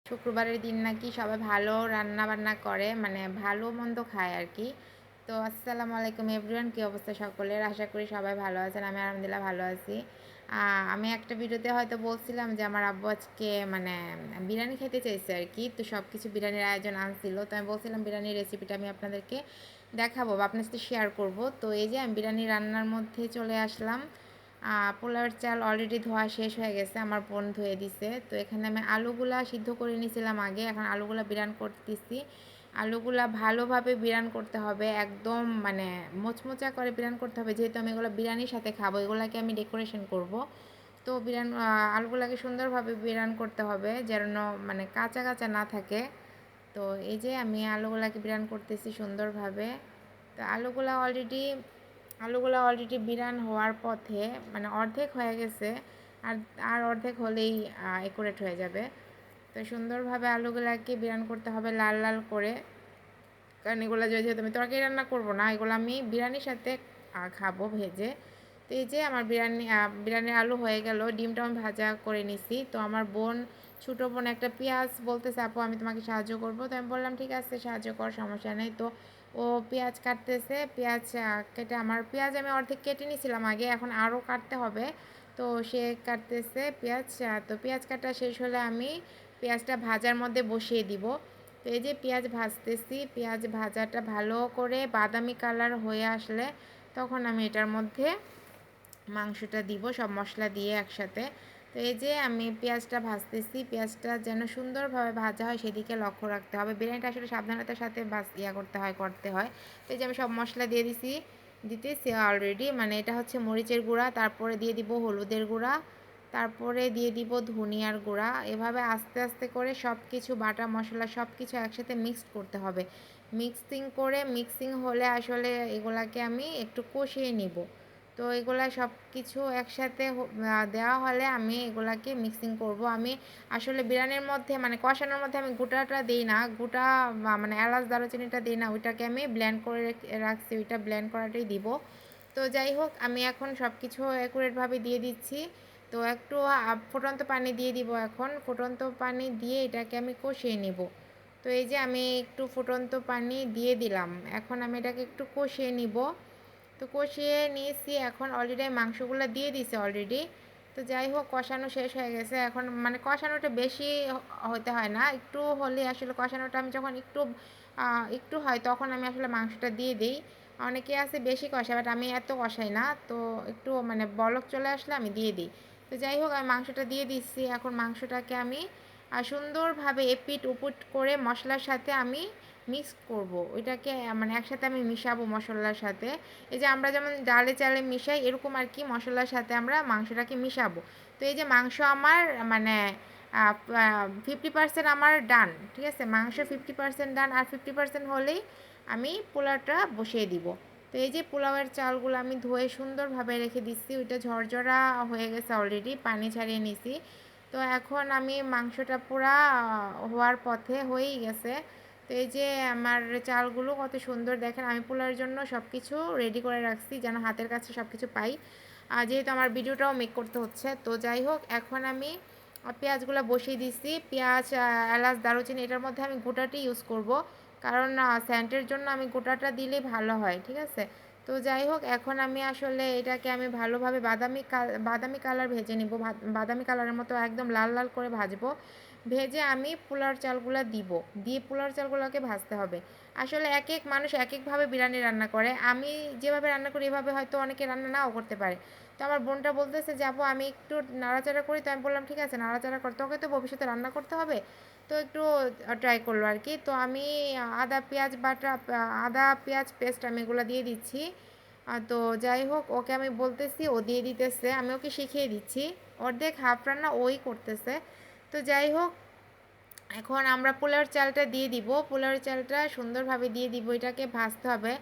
শুক্রবারের দিন নাকি সবাই ভালো রান্না বান্না করে, মানে ভালো মন্দ খায় আর কি। তো আসসালামু আলাইকুম এভরিওয়ান, কী অবস্থা সকলের? আশা করি সবাই ভালো আছেন। আমি আলহামদুলিল্লাহ ভালো আছি। আমি একটা ভিডিওতে হয়তো বলছিলাম যে আমার আব্বু আজকে মানে বিরিয়ানি খেতে চাইছে আর কি। তো সব কিছু বিরিয়ানির আয়োজন আনছিল, তো আমি বলছিলাম বিরিয়ানির রেসিপিটা আমি আপনাদেরকে দেখাবো বা আপনার সাথে শেয়ার করব। তো এই যে আমি বিরিয়ানি রান্নার মধ্যে চলে আসলাম। পোলাওয়ের চাল অলরেডি ধোয়া শেষ হয়ে গেছে, আমার বোন ধুয়ে দিছে। তো এখানে আমি আলুগুলা সিদ্ধ করে নিয়েছিলাম আগে, এখন আলুগুলা বিরান করতেছি। আলুগুলা ভালোভাবে বিরান করতে হবে, একদম মানে মোচমোচা করে বিরান করতে হবে, যেহেতু আমি এগুলো বিরিয়ানির সাথে খাবো, এগুলাকে আমি ডেকোরেশন করব। তো আলুগুলাকে সুন্দরভাবে বিরান করতে হবে যেন মানে কাঁচা কাঁচা না থাকে। তো এই যে আমি আলুগুলাকে বিরান করতেছি সুন্দরভাবে। তো আলুগুলো অলরেডি বিরান হওয়ার পথে, মানে অর্ধেক হয়ে গেছে। আর আর অর্ধেক হলেই একুরেট হয়ে যাবে। তো সুন্দরভাবে আলুগুলাকে বিরান করতে হবে লাল লাল করে, কারণ এগুলো যেহেতু আমি তরকারি রান্না করব না, এগুলো আমি বিরিয়ানির সাথে খাবো ভেজে। তো এই যে আমার বিরিয়ানির আলু হয়ে গেল, ডিমটা আমি ভাজা করে নিছি। তো আমার ছোটো বোন একটা পেঁয়াজ বলতেছে, আপু আমি তোমাকে সাহায্য করব। তো আমি বললাম ঠিক আছে, সাহায্য কর, সমস্যা নেই। তো ও পেঁয়াজ কাটতেছে, পেঁয়াজ কেটে পেঁয়াজ আমি অর্ধেক কেটে নিয়েছিলাম আগে, এখন আরও কাটতে হবে। তো সে কাটতেছে পেঁয়াজ। তো পেঁয়াজ কাটা শেষ হলে আমি পেঁয়াজটা ভাজার মধ্যে বসিয়ে দিব। তো এই যে পেঁয়াজ ভাজতেছি, পেঁয়াজ ভাজাটা ভালো করে বাদামি কালার হয়ে আসলে তখন আমি এটার মধ্যে মাংসটা দিব, সব মশলা দিয়ে একসাথে। তো এই যে আমি পেঁয়াজটা ভাজতেছি, পেঁয়াজটা যেন সুন্দরভাবে ভাজা হয় সেদিকে লক্ষ্য রাখতে হবে। বিরিয়ানিটা আসলে সাবধানতার সাথে করতে হয়। তো এই যে আমি সব মশলা দিতেছি অলরেডি, মানে এটা হচ্ছে মরিচের গুঁড়া, তারপরে দিয়ে দিব হলুদের গুঁড়া, তারপরে দিয়ে দিব ধনিয়ার গুঁড়া। এভাবে আস্তে আস্তে করে সব কিছু বাটা মশলা সব কিছু একসাথে মিক্সড করতে হবে। মিক্সিং হলে আসলে এগুলাকে আমি একটু কষিয়ে নিব। তো এগুলা সব কিছু একসাথে দেওয়া হলে আমি এগুলাকে মিক্সিং করব। আমি আসলে বিরিয়ানির মধ্যে মানে কষানোর মধ্যে আমি গোটাটা দিই না, মানে এলাচ দারুচিনিটা দিই না, ওইটাকে আমি ব্লেন্ড করে রাখছি, ওইটা ব্লেন্ড করাটাই দিব। তো যাই হোক, আমি এখন সব কিছু অ্যাকুরেটভাবে দিয়ে দিচ্ছি। তো একটু ফুটন্ত পানি দিয়ে দিব, এখন ফুটন্ত পানি দিয়ে এটাকে আমি কষিয়ে নিব। তো এই যে আমি একটু ফুটন্ত পানি দিয়ে দিলাম, এখন আমি এটাকে একটু কষিয়ে নিব। তো কষিয়ে নিয়েছি, এখন অলরেডি মাংসগুলো দিয়ে দিছি অলরেডি। তো যাই হোক, কষানো শেষ হয়ে গেছে, এখন মানে কষানোটা বেশি হতে হয় না, একটু হলে আসলে কষানোটা আমি যখন একটু হয় তখন আমি আসলে মাংসটা দিয়ে দিই। অনেকে আছে বেশি কষায়, বাট আমি এত কষাই না। তো একটু মানে বলক চলে আসলে আমি দিয়ে দিই। তো যাই হোক, আমি মাংসটা দিয়ে দিচ্ছি। এখন মাংসটাকে আমি সুন্দরভাবে এপিট উপুট করে মশলার সাথে আমি মিক্স করব, ওইটাকে মানে একসাথে আমি মিশাবো মশলার সাথে। এই যে আমরা যেমন ডালে চালে মিশাই, এরকম আর কি মশলার সাথে আমরা মাংসটাকে মিশাবো। তো এই যে মাংস আমার মানে 50% আমার ডান, ঠিক আছে, মাংস 50% ডান, আর 50% হলেই আমি পোলাওটা বসিয়ে দিব। তো এই যে পোলাওয়ের চালগুলো আমি ধুয়ে সুন্দরভাবে রেখে দিচ্ছি, ওইটা ঝরঝরা হয়ে গেছে অলরেডি, পানি ছাড়িয়ে নিছি। তো এখন আমি মাংসটা পুরা হওয়ার পথে হয়েই গেছে। তো এই যে আমার চালগুলো কত সুন্দর, দেখেন আমি পোলাওর জন্য সব কিছু রেডি করে রাখছি যেন হাতের কাছে সব কিছু পাই। আর যেহেতু আমার ভিডিওটাও মেক করতে হচ্ছে, তো যাই হোক, এখন আমি পেঁয়াজগুলো বসিয়ে দিচ্ছি। পেঁয়াজ, এলাচ, দারুচিনি এটার মধ্যে আমি গোটাটি ইউজ করব, কারণ স্যান্টের জন্য আমি গোটাটা দিলেই ভালো হয়, ঠিক আছে। তো যাই হোক, এখন আমি আসলে এটাকে আমি ভালোভাবে বাদামি কালার ভেজে নিব, বাদামি কালারের মতো একদম লাল লাল করে ভাজবো। ভেজে আমি পোলাওর চালগুলো দিয়ে পোলাওর চালগুলোকে ভাজতে হবে। আসলে এক এক মানুষ এক একভাবে বিরিয়ানি রান্না করে, আমি যেভাবে রান্না করি এভাবে হয়তো অনেকে রান্না নাও করতে পারে। তো আমার বোনটা বলতেছে যাবো আমি একটু নাড়াচাড়া করি, তো আমি বললাম ঠিক আছে নাড়াচাড়া কর, তোকে তো ভবিষ্যতে রান্না করতে হবে। তো একটু ট্রাই করলো আর কি। তো আমি আদা পেঁয়াজ পেস্ট আমি এগুলো দিয়ে দিচ্ছি। তো যাই হোক, ওকে আমি বলতেছি, ও দিয়ে দিতেছে, আমি ওকে শিখিয়ে দিচ্ছি। অর্ধেক হাফ রান্না ওই করতেছে। তো যাই হোক, এখন আমরা পোলাওর চালটা দিয়ে দিব, পোলাওর চালটা সুন্দরভাবে দিয়ে দিব, এটাকে ভাজতে হবে।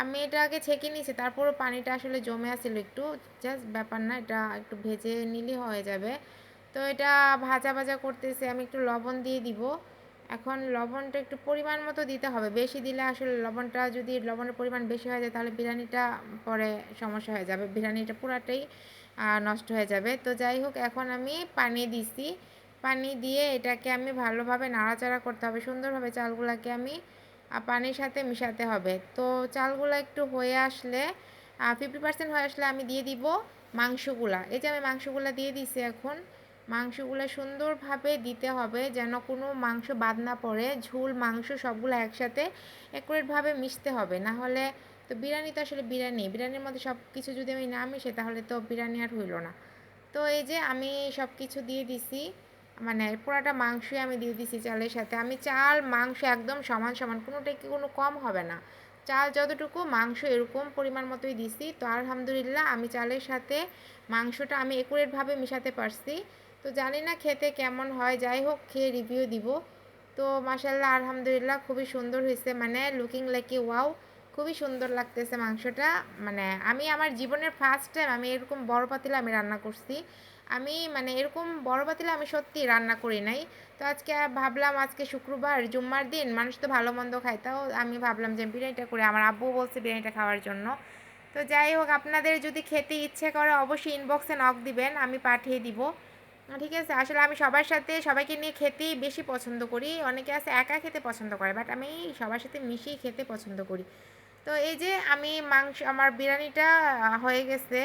আমি এটা আগে ছেঁকে নিয়েছি, তারপরও পানিটা আসলে জমে আসছিল একটু, জাস্ট ব্যাপার না, এটা একটু ভেজে নিলে হয়ে যাবে। তো এটা ভাজা ভাজা করতেছি, আমি একটু লবণ দিয়ে দিব। এখন লবণটা একটু পরিমাণ মতো দিতে হবে, বেশি দিলে আসলে যদি লবণের পরিমাণ বেশি হয়ে যায় তাহলে বিরিয়ানিটা পরে সমস্যা হয়ে যাবে, বিরিয়ানিটা পুরাটাই নষ্ট হয়ে যাবে। তো যাই হোক, এখন আমি পানি দিছি, পানি দিয়ে এটাকে আমি ভালোভাবে নাড়াচাড়া করতে হবে, সুন্দরভাবে চালগুলাকে আমি পানির সাথে মিশাতে হবে। তো চালগুলো একটু হয়ে আসলে 50% হয়ে আসলে আমি দিয়ে দিব মাংসগুলা। এই যে আমি মাংসগুলা দিয়ে দিছি। এখন মাংসগুলো সুন্দরভাবে দিতে হবে যেন কোনো মাংস বাদ না পড়ে, ঝোল মাংস সবগুলো একসাথে একুরেটভাবে মিশতে হবে, না হলে তো বিরিয়ানি তো আসলে বিরিয়ানির মধ্যে সব কিছু যদি আমি না মিশে তাহলে তো বিরিয়ানি আর হইল না। তো এই যে আমি সব কিছু দিয়ে দিছি, মানে পুরাটা মাংসই আমি দিয়ে দিছি চালের সাথে। আমি চাল মাংস একদম সমান সমান, কোনোটাই কি কোনো কম হবে না। চাল যতটুকু মাংস এরকম পরিমাণ মতোই দিছি। তো আলহামদুলিল্লাহ আমি চালের সাথে মাংসটা আমি একুরেটভাবে মিশাতে পারছি। তো জানি না খেতে কেমন হয়, যাই হোক খেয়ে রিভিউ দিব। তো মাশাল্লাহ আলহামদুলিল্লাহ খুবই সুন্দর হয়েছে, মানে লুকিং লাইক এ ওয়াও, খুবই সুন্দর লাগতেছে মাংসটা। মানে আমি আমার জীবনের ফার্স্ট টাইম আমি এরকম বড় পাতিলে আমি রান্না করছি। আমি মানে এরকম বড় পাতিলে আমি সত্যি রান্না করি নাই। তো আজকে ভাবলাম আজকে শুক্রবার জুম্মার দিন, মানুষ তো ভালো মন্দ খায়, তাও আমি ভাবলাম যে বিরিয়ানিটা করে, আমার আব্বু বলছে বিরিয়ানিটা খাওয়ার জন্য। তো যাই হোক, আপনাদের যদি খেতে ইচ্ছে করে অবশ্যই ইনবক্সে নক দিবেন, আমি পাঠিয়ে দিব। ঠিক আছে, আসলে আমি সবার সাথে সবাইকে নিয়ে খেতেই বেশি পছন্দ করি। অনেকে আছে একা খেতে পছন্দ করে, বাট আমি সবার সাথে মিশিয়ে খেতে পছন্দ করি। তো এই যে আমি আমার বিরিয়ানিটা হয়ে গেছে।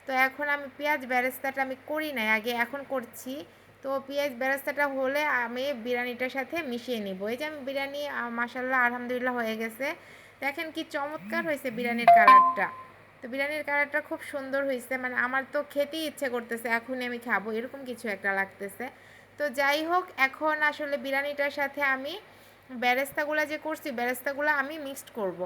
তো এখন আমি পেঁয়াজ বেরেস্তাটা আমি করি নাই আগে, এখন করছি। তো পেঁয়াজ বেরেস্তাটা হলে আমি বিরিয়ানিটার সাথে মিশিয়ে নিব। এই যে আমি বিরিয়ানি মাশাল্লাহ আলহামদুলিল্লাহ হয়ে গেছে। দেখেন কি চমৎকার হয়েছে বিরিয়ানির কালারটা। তো বিরিয়ানির কালারটা খুব সুন্দর হয়েছে, মানে আমার তো খেতেই ইচ্ছে করতেছে, এখনই আমি খাবো এরকম কিছু একটা লাগতেছে। তো যাই হোক, এখন আসলে বিরিয়ানিটার সাথে আমি বেরেস্তাগুলো যে করছি বেরেস্তাগুলো আমি মিক্সড করব।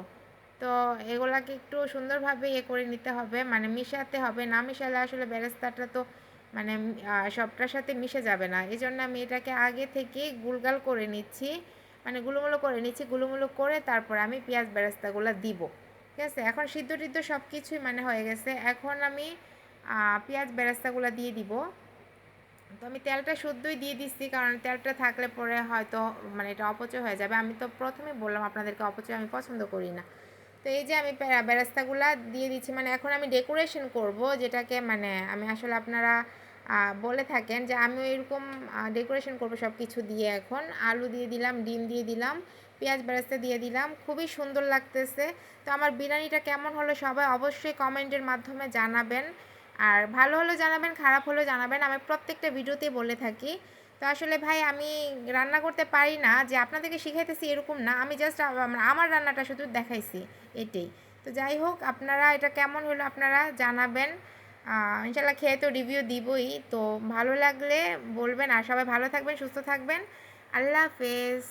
তো এগুলাকে একটু সুন্দরভাবে করে নিতে হবে, মানে মিশাতে হবে, না মিশালে আসলে বেরেস্তাটা তো মানে সবটার সাথে মিশে যাবে না। এই জন্য আমি এটাকে আগে থেকে গুলগাল করে নিচ্ছি, মানে গুলোমুলো করে নিচ্ছি। গুলোমুলো করে তারপর আমি পেঁয়াজ বেরেস্তাগুলো দিব। ঠিক আছে, এখন সিদ্ধ টিদ্ধ সব কিছুই মানে হয়ে গেছে। এখন আমি পেঁয়াজ বেরেস্তাগুলো দিয়ে দিব। তো আমি তেলটা শুদ্ধই দিয়ে দিচ্ছি, কারণ তেলটা থাকলে পরে হয়তো মানে এটা অপচয় হয়ে যাবে। আমি তো প্রথমেই বললাম আপনাদেরকে অপচয় আমি পছন্দ করি না। তো এই যে আমি বেরেস্তাগুলা দিয়ে দিচ্ছি, মানে এখন আমি ডেকোরেশন করব, যেটাকে মানে আমি আসলে আপনারা বলে থাকেন যে আমি এরকম ডেকোরেশন করব সব কিছু দিয়ে। এখন আলু দিয়ে দিলাম, ডিম দিয়ে দিলাম, পেঁয়াজ বেরেস্তা দিয়ে দিলাম, খুবই সুন্দর লাগতেছে। তো আমার বিরিয়ানিটা কেমন হলো সবাই অবশ্যই কমেন্টের মাধ্যমে জানাবেন। আর ভালো হলেও জানাবেন, খারাপ হলেও জানাবেন, আমি প্রত্যেকটা ভিডিওতেই বলে থাকি। তো আসলে ভাই আমি রান্না করতে পারি না যে আপনাদেরকে শিখাইতেছি এরকম না, আমি জাস্ট আমার রান্নাটা শুধু দেখাইছি, এটাই। তো যাই হোক, আপনারা এটা কেমন হলো আপনারা জানাবেন। ইনশাল্লাহ খেয়ে তো রিভিউ দিবই। তো ভালো লাগলে বলবেন, আর সবাই ভালো থাকবেন, সুস্থ থাকবেন। আল্লাহ হাফেজ।